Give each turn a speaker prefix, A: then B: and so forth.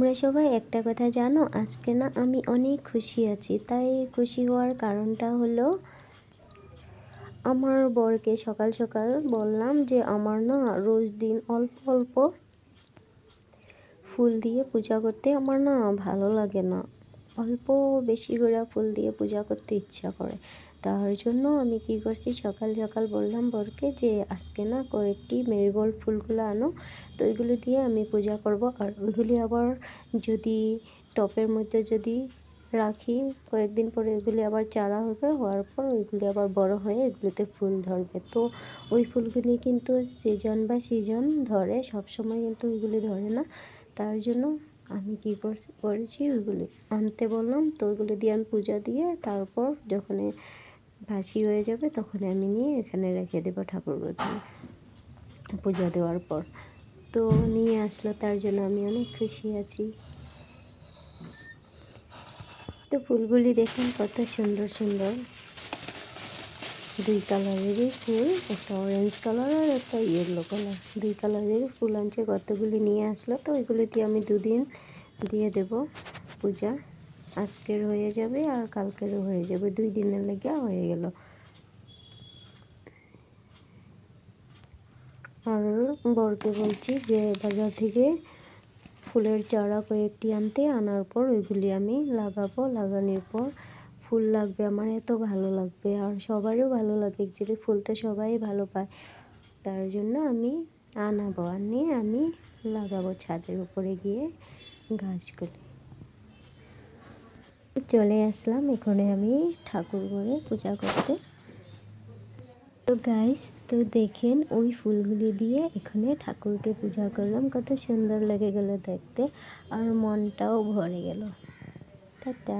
A: তোমরা সবাই একটা কথা জানো, আজকে না আমি অনেক খুশি আছি। তাই খুশি হওয়ার কারণটা হলো, আমার বরকে সকাল সকাল বললাম যে আমার না রোজ দিন অল্প অল্প ফুল দিয়ে পূজা করতে আমার না ভালো লাগে না। অল্প বেশি করে ফুল দিয়ে পূজা করতে ইচ্ছা করে। তার জন্য আমি কি করছি, সকাল সকাল বললাম বরকে যে আজকে না কয়েকটি মেরিগোল্ড ফুলগুলো আনো, তো ওইগুলো দিয়ে আমি পূজা করব। আর ওইগুলি আবার যদি টপের মধ্যে যদি রাখি, কয়েকদিন পরে ওইগুলি আবার চারা হবে, হওয়ার পর ওইগুলি আবার বড় হয়ে এগুলিতে ফুল ধরবে। তো ওই ফুলগুলি কিন্তু সিজন বাই সিজন ধরে, সবসময় কিন্তু ওইগুলি ধরে না। তার জন্য আমি কী করেছি, ওইগুলি আনতে বললাম। তো ওইগুলো দিয়ে আমি পূজা দিয়ে তারপর যখন ভাসি হয়ে যাবে তখন আমি নিয়ে এখানে রেখে দেবো ঠাকুর ঘরে পূজা দেওয়ার পর। তো নিয়ে আসলো, তার জন্য আমি অনেক খুশি আছি। তো ফুলগুলি দেখুন কত সুন্দর সুন্দর, দুই কালারেরই ফুল, একটা অরেঞ্জ কালার আর একটা ইয়েলো কালার, দুই কালারেরই ফুল আনছে। কতগুলি নিয়ে আসলো, তো ওইগুলি দিয়ে আমি দুদিন দিয়ে দেব পূজা। আজকের হয়ে যাবে আর কালকেরও হয়ে যাবে, 2 দিনের লেগে হয়ে গেল। আর বরকে বলছি যে বাজার থেকে ফুলের চারা কয়েকটি আনতে, আনার পর ওইগুলি আমি লাগাবো। লাগানোর পর ফুল লাগবে, আমার এত ভালো লাগবে আর সবারও ভালো লাগে। অ্যাকচুয়ালি ফুল তো সবাই ভালো পায়, তার জন্য আমি আনাবো, আনিয়ে আমি লাগাবো ছাদের উপরে গিয়ে গাছগুলি। চলে আসলাম এখানে আমি ঠাকুর ঘরে পূজা করতে। তো গাইস, তো দেখেন ওই ফুলগুলি দিয়ে এখানে ঠাকুরকে পূজা করলাম, কত সুন্দর লেগে গেল দেখতে আর মনটাও ভরে গেল। টাটা।